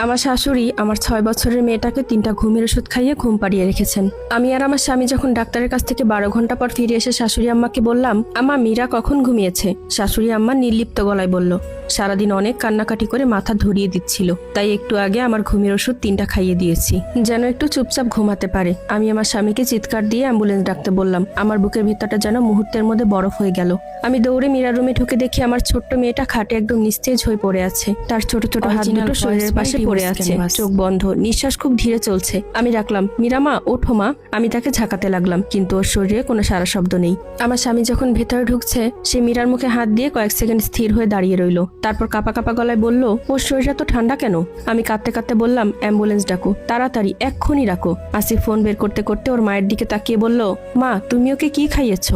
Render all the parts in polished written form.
আমার শাশুড়ি আমার 6 বছরের মেয়েটাকে 3টা ঘুমের ওষুধ খাইয়ে ঘুম পাড়িয়ে রেখেছেন। আমি আর আমার স্বামী যখন ডাক্তারের কাছ থেকে 12 ঘন্টা পর ফিরে এসে শাশুড়ি আম্মাকে বললাম, আম্মা মীরা কখন ঘুমিয়েছে? শাশুড়ি আম্মা নির্লিপ্ত গলায় বলল, সারাদিন অনেক কান্নাকাটি করে মাথা ধরিয়ে দিচ্ছিল, তাই একটু আগে আমার ঘুমের ওষুধ 3টা খাইয়ে দিয়েছি, যেন একটু চুপচাপ ঘুমাতে পারে। আমি আমার স্বামীকে চিৎকার দিয়ে অ্যাম্বুলেন্স ডাকতে বললাম। আমার বুকের ভেতরটা যেন মুহূর্তের মধ্যে বরফ হয়ে গেল। আমি দৌড়ে মীরার রুমে ঢুকে দেখি আমার ছোট্ট মেয়েটা খাটে একদম নিস্তেজ হয়ে পড়ে আছে। তার ছোট ছোট হাত দুটো শরীরের পাশে পড়ে আছে, চোখ বন্ধ, নিঃশ্বাস খুব ধীরে চলছে। আমি ডাকলাম, মীরা মা ওঠো মা। আমি তাকে ঝাঁকাতে লাগলাম, কিন্তু ওর শরীরে কোনো সারা শব্দ নেই। আমার স্বামী যখন ভেতরে ঢুকছে, সে মীরার মুখে হাত দিয়ে কয়েক সেকেন্ড স্থির হয়ে দাঁড়িয়ে রইল। তারপর কাঁপা কাঁপা গলায় বলল, ওর শরীরটা তো ঠান্ডা কেন? আমি কাঁদতে কাঁদতে বললাম, অ্যাম্বুলেন্স ডাকো, তাড়াতাড়ি, এক্ষুনি ডাকো। আসিফ ফোন বের করতে করতে ওর মায়ের দিকে তাকিয়ে বলল, মা তুমি ওকে কি খাইয়েছ?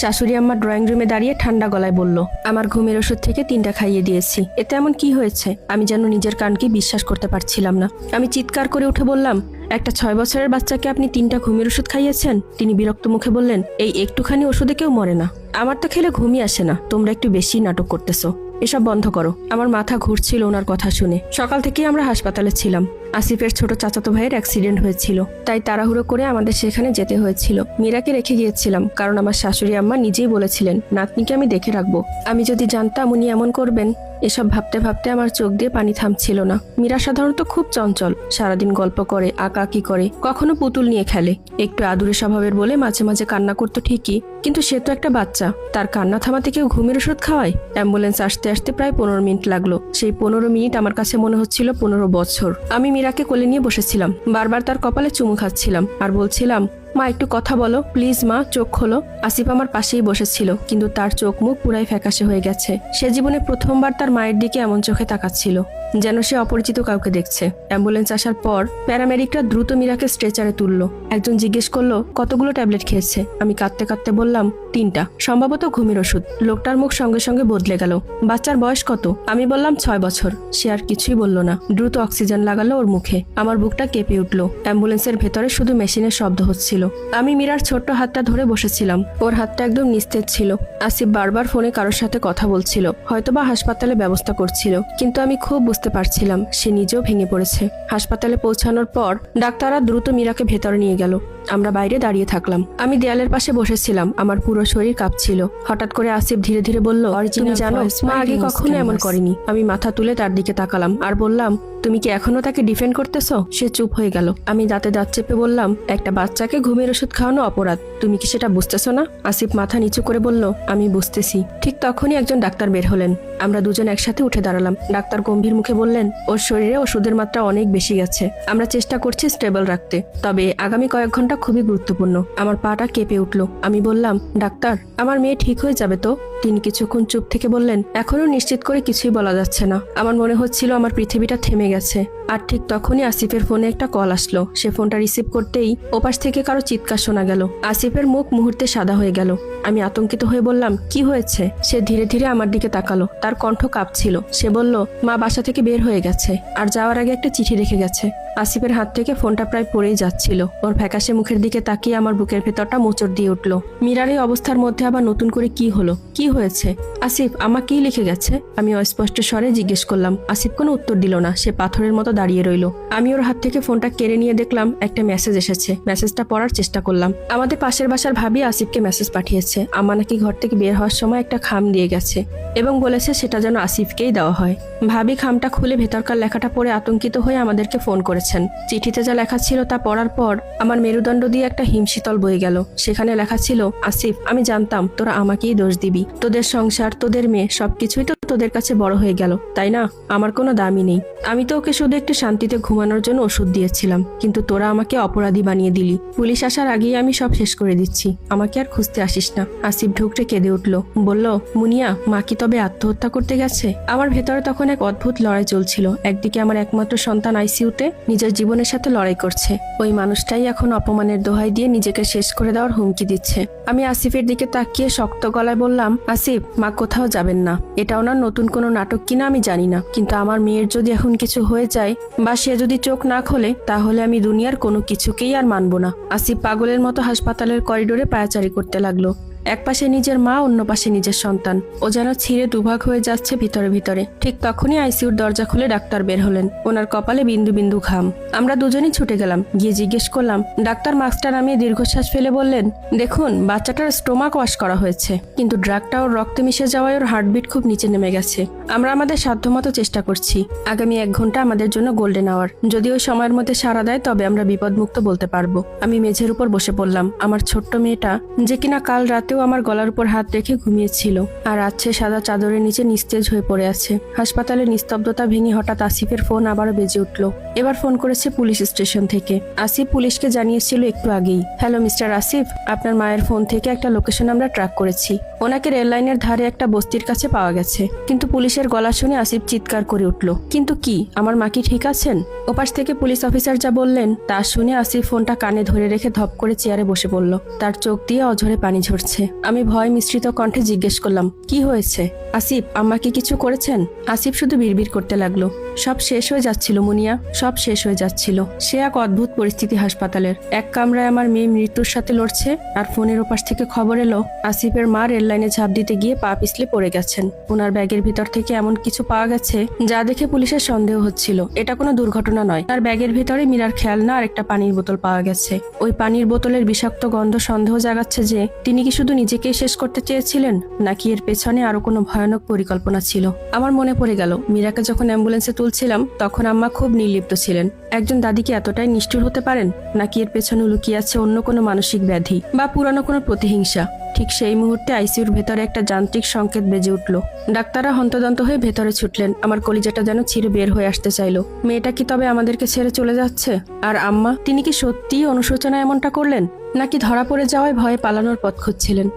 শাশুড়ি আম্মা ড্রয়িং রুমে দাঁড়িয়ে ঠান্ডা গলায় বলল, আমার ঘুমের ওষুধ থেকে 3টা খাইয়ে দিয়েছি। এতে এমন কি হয়েছে? আমি যেন নিজের কানকে বিশ্বাস করতে পারছিলাম না। আমি চিৎকার করে উঠে বললাম, একটা 6 বছরের বাচ্চাকে আপনি 3টা ঘুমের ওষুধ খাইয়েছেন? তিনি বিরক্ত মুখে বললেন, এই একটুখানি ওষুধে কেউ মরে না। আমার তো খেলে ঘুমই আসে না, তোমরা একটু বেশি নাটক করতেছো, এসব বন্ধ করো। আমার মাথা ঘুরছিল ওনার কথা শুনে। সকাল থেকেই আমরা হাসপাতালে ছিলাম। আসিফের ছোট চাচাতো ভাইয়ের অ্যাক্সিডেন্ট হয়েছিল, তাই তাড়াহুড়ো করে আমাদের সেখানে যেতে হয়েছিল। মীরাকে রেখে গিয়েছিলাম, কারণ আমার শাশুড়ি আম্মা নিজেই বলেছিলেন নাতনিকে আমি দেখে রাখবো। আমি যদি জানতাম উনি এমন করবেন। এসব ভাবতে ভাবতে আমার চোখ দিয়ে পানি থামছিল না। মীরা সাধারণত খুব চঞ্চল, সারাদিন গল্প করে, আঁকাআঁকি করে, কখনো পুতুল নিয়ে খেলে। একটু আদুরে স্বভাবের বলে মাঝে মাঝে কান্না করতো ঠিকই, কিন্তু সে তো একটা বাচ্চা, তার কান্না থামাতে কেউ ঘুমের ওষুধ খাওয়ায়? অ্যাম্বুলেন্স আসতে আসতে প্রায় 15 মিনিট লাগলো। সেই 15 মিনিট আমার কাছে মনে হচ্ছিল 15 বছর। আমি মীরাকে কোলে নিয়ে বসেছিলাম, বারবার তার কপালে চুমু খাচ্ছিলাম আর বলছিলাম, মা একটু কথা বলো প্লিজ, মা চোখ খোলো। আসিফ আমার পাশেই বসেছিল, কিন্তু তার চোখ মুখ পুরাই ফ্যাকাশে হয়ে গেছে। সে জীবনে প্রথমবার তার মায়ের দিকে এমন চোখে তাকাচ্ছিল, যেন সে অপরিচিত কাউকে দেখছে। অ্যাম্বুলেন্স আসার পর প্যারামেডিকরা দ্রুত মীরাকে স্ট্রেচারে তুললো। একজন জিজ্ঞেস করলো, কতগুলো ট্যাবলেট খেয়েছে? আমি কাঁদতে কাঁদতে বললাম, 3টা, সম্ভবত ঘুমের ওষুধ। লোকটার মুখ সঙ্গে সঙ্গে বদলে গেল। বাচ্চার বয়স কত? আমি বললাম 6 বছর। সে আর কিছুই বলল না, দ্রুত অক্সিজেন লাগালো ওর মুখে। আমার বুকটা কেঁপে উঠলো। অ্যাম্বুলেন্সের ভেতরে শুধু মেশিনের শব্দ হচ্ছিল। আমি মীরার ছোট্ট হাতটা ধরে বসেছিলাম, ওর হাতটা একদম নিস্তেজ ছিল। আসিফ বারবার ফোনে কারোর সাথে কথা বলছিল, হয়তোবা হাসপাতালে ব্যবস্থা করছিল, কিন্তু আমি খুব বুঝতে পারছিলাম সে নিজেও ভেঙে পড়েছে। হাসপাতালে পৌঁছানোর পর ডাক্তাররা দ্রুত মীরাকে ভেতরে নিয়ে গেল। আমরা বাইরে দাঁড়িয়ে থাকলাম। আমি দেয়ালের পাশে বসেছিলাম, আমার পুরো শরীর কাঁপছিল। হঠাৎ করে আসিফ ধীরে ধীরে বলল, তুমি জানো মা আগে কখনো এমন করেনি। আমি মাথা তুলে তার দিকে তাকালাম আর বললাম, তুমি কি এখনো তাকে ডিফেন্ড করতেছো? সে চুপ হয়ে গেল। আমি দাঁতে দাঁত চেপে বললাম, একটা বাচ্চাকে ঘুমের ওষুধ খাওয়ানো অপরাধ, তুমি কি সেটা বুঝতেছো না? আসিফ মাথা নিচু করে বলল, আমি বুঝতেছি। ঠিক তখনই একজন ডাক্তার বের হলেন। আমরা দুজন একসাথে উঠে দাঁড়ালাম। ডাক্তার গম্ভীর মুখে বললেন, ওর শরীরে ওষুধের মাত্রা অনেক বেশি গেছে। আমরা চেষ্টা করছি স্টেবল রাখতে, তবে আগামী কয়েক ঘন্টা খুবই গুরুত্বপূর্ণ। আমার পাটা কেঁপে উঠল। আমি বললাম, ডাক্তার আমার মেয়ে ঠিক হয়ে যাবে তো? তিনি কিছুক্ষণ চুপ থেকে বললেন, এখনো নিশ্চিত করে কিছুই বলা যাচ্ছে না। আমার মনে হচ্ছিল আমার পৃথিবীটা থেমে গেছে। আর ঠিক তখনই আসিফের ফোনে একটা কল আসলো। সে ফোনটা রিসিভ করতেই ওপাশ থেকে কারো চিৎকার শোনা গেল। আসিফের মুখ মুহূর্তে সাদা হয়ে গেল। আমি আতঙ্কিত হয়ে বললাম, কি হয়েছে? সে ধীরে ধীরে আমার দিকে তাকালো, তার কণ্ঠ কাঁপছিল। সে বলল, মা বাসা থেকে বের হয়ে গেছে, আর যাওয়ার আগে একটা চিঠি রেখে গেছে। আসিফের হাত থেকে ফোনটা প্রায় পড়েই যাচ্ছিল। ওর ফ্যাকাশে মুখের দিকে তাকিয়ে আমার বুকের ভেতরটা মোচড় দিয়ে উঠল। মীরার এই অবস্থার মধ্যে আবার নতুন করে কি হলো? কি হয়েছে? আসিফ আমা কি লিখে গেছে? আমি অস্পষ্ট স্বরে জিজ্ঞেস করলাম। আসিফ কোনো উত্তর দিল না, সে পাথরের মতো দাঁড়িয়ে রইল। আমি ওর হাত থেকে ফোনটা কেড়ে নিয়ে দেখলাম একটা মেসেজ এসেছে। মেসেজটা পড়ার চেষ্টা করলাম। আমাদের পাশের বাসার ভাবি আসিফকে মেসেজ পাঠিয়েছে। আমা নাকি ঘর থেকে বের হওয়ার সময় একটা খাম দিয়ে গেছে এবং বলেছে সেটা যেন আসিফকেই দেওয়া হয়। ভাবি খামটা খুলে ভেতরকার লেখাটা পড়ে আতঙ্কিত হয়ে আমাদেরকে ফোন করেছেন। চিঠিতে যা লেখা ছিল তা পড়ার পর আমার মেরুদণ্ড দিয়ে একটা হিমশীতল বয়ে গেল। সেখানে লেখা ছিল, আসিফ আমি জানতাম তোরা আমাকেই দোষ দিবি। তোদের সংসার, তোদের মেয়ে, সবকিছুই তো তোদের কাছে বড় হয়ে গেল, তাই না? আমার কোনো দামই নেই। আমি তো ওকে শুধু একটু শান্তিতে ঘুমানোর জন্য ওষুধ দিয়েছিলাম, কিন্তু তোরা আমাকে অপরাধী বানিয়ে দিলি। পুলিশ আসার আগেই আমি সব শেষ করে দিচ্ছি, আমাকে আর খুঁজতে আসিস না। আসিফ ঢুকরে কেঁদে উঠল, বলল, মুনিয়া মা কি তবে আত্মহত্যা করতে গেছে? আমার ভেতরে তখন এক অদ্ভুত লড়াই চলছিল। একদিকে আমার একমাত্র সন্তান আইসিইউতে নিজের জীবনের সাথে লড়াই করছে, ওই মানুষটাই এখন অপমানের দোহাই দিয়ে নিজেকে শেষ করে দেওয়ার হুমকি দিচ্ছে। আমি আসিফের দিকে তাকিয়ে শক্ত গলায় বললাম, আসিফ মা কোথাও যাবেন না। এটা ওনার নতুন কোনো নাটক কিনা আমি জানি না, কিন্তু আমার মেয়ের যদি এখন কিছু হয়ে যায় বা সে যদি চোখ না খোলে, তাহলে আমি দুনিয়ার কোনো কিছুকেই আর মানব না। আসিফ পাগলের মতো হাসপাতালের করিডোরে পায়াচারি করতে লাগলো। এক পাশে নিজের মা, অন্য পাশে নিজের সন্তান। ও যেন ছিঁড়ে দুভাগ হয়ে যাচ্ছে ভিতরে ভিতরে। ঠিক তখনই আইসিইউর দরজা খুলে ডাক্তার বের হলেন। ওনার কপালে বিন্দু বিন্দু ঘাম। আমরা দুজনেই ছুটে গেলাম। গিয়ে জিজ্ঞেস করলাম। ডাক্তার মাস্কটা নামিয়ে দীর্ঘশ্বাস ফেলে বললেন, দেখুন, বাচ্চাটার স্টোমাক ওয়াশ করা হয়েছে, কিন্তু ড্রাগটা ওর রক্তে মিশে যাওয়ায় ওর হার্টবিট খুব নিচে নেমে গেছে। আমরা আমাদের সাধ্যমতো চেষ্টা করছি। আগামী 1 ঘন্টা আমাদের জন্য গোল্ডেন আওয়ার। যদি ওই সময়ের মধ্যে সাড়া দেয় তবে আমরা বিপদমুক্ত বলতে পারবো। আমি মেঝের উপর বসে পড়লাম। আমার ছোট্ট মেয়েটা, যে কিনা কাল রাতেও আমার গলার উপর হাত রেখে ঘুমিয়েছিল, আর আছে সাদা চাদরের নিচে নিস্তেজ হয়ে পড়ে আছে। হাসপাতালে নিস্তব্ধতা ভেঙে হঠাৎ আসিফের ফোন আবারও বেজে উঠল। এবার ফোন করেছে পুলিশ স্টেশন থেকে। আসিফ পুলিশকে জানিয়েছিল একটু আগেই। হ্যালো মিস্টার আসিফ, আপনার মায়ের ফোন থেকে একটা লোকেশন আমরা ট্র্যাক করেছি। ওনাকে রেল লাইনের ধারে একটা বস্তির কাছে পাওয়া গেছে। কিন্তু পুলিশের গলা শুনে আসিফ চিৎকার করে উঠল, কিন্তু কি, আমার মা কি ঠিক আছেন? ওপাশ থেকে পুলিশ অফিসার যা বললেন তা শুনে আসিফ ফোনটা কানে ধরে রেখে ধপ করে চেয়ারে বসে পড়ল। তার চোখ দিয়ে অঝরে পানি ঝরছে। আমি ভয় মিশ্রিত কণ্ঠে জিজ্ঞেস করলাম, কি হয়েছে? আসিফ, আম্মা কি কিছু করেছেন? আসিফ শুধু বিড়বিড় করতে লাগলো, সব শেষ হয়ে যাচ্ছিল মুনিয়া, সব শেষ হয়ে যাচ্ছিল। সে এক অদ্ভুত পরিস্থিতি হাসপাতালের। এক কামরায় আমার মেয়ে মৃত্যুর সাথে লড়ছে, আর ফোনের ওপাশ থেকে খবর এলো আসিফের মা রেল লাইনে ঝাঁপ দিতে গিয়ে পা পিছলে পড়ে গেছেন। ওনার ব্যাগের ভিতর থেকে এমন কিছু পাওয়া গেছে যা দেখে পুলিশের সন্দেহ হচ্ছিল এটা কোনো দুর্ঘটনা নয়। তার ব্যাগের ভিতরে মীরার খেলনা আর একটা পানির বোতল পাওয়া গেছে। ওই পানির বোতলের বিষাক্ত গন্ধ সন্দেহ জাগাচ্ছে যে তিনি কি শুধু নিজেকেই শেষ করতে চেয়েছিলেন, নাকি এর পেছনে আরো কোনো ভয়ানক পরিকল্পনা ছিল। আমার মনে পড়ে গেল, মীরাকে যখন অ্যাম্বুলেন্সে তুলছিলাম তখন আম্মা খুব নির্লিপ্ত ছিলেন। একজন দাদি কি এতটাই নিষ্ঠুর হতে পারেন, নাকি এর পেছনে লুকিয়ে আছে অন্য কোনো মানসিক ব্যাধি বা পুরানো কোনো প্রতিহিংসা? ঠিক সেই মুহূর্তে আইসিইউর ভেতরে একটা যান্ত্রিক সংকেত বেজে উঠল। ডাক্তাররা হন্তদন্ত হয়ে ভেতরে ছুটলেন। আমার কলিজাটা যেন ছিঁড়ে বের হয়ে আসতে চাইলো। মেয়েটা কি তবে আমাদেরকে ছেড়ে চলে যাচ্ছে? আর আম্মা, তিনি কি সত্যিই অনুশোচনা এমনটা করলেন, নাকি ধরা পড়ে যাওয়ায় ভয়ে পালানোর পথ খুঁজছিলেন?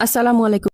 আসসালামু আলাইকুম।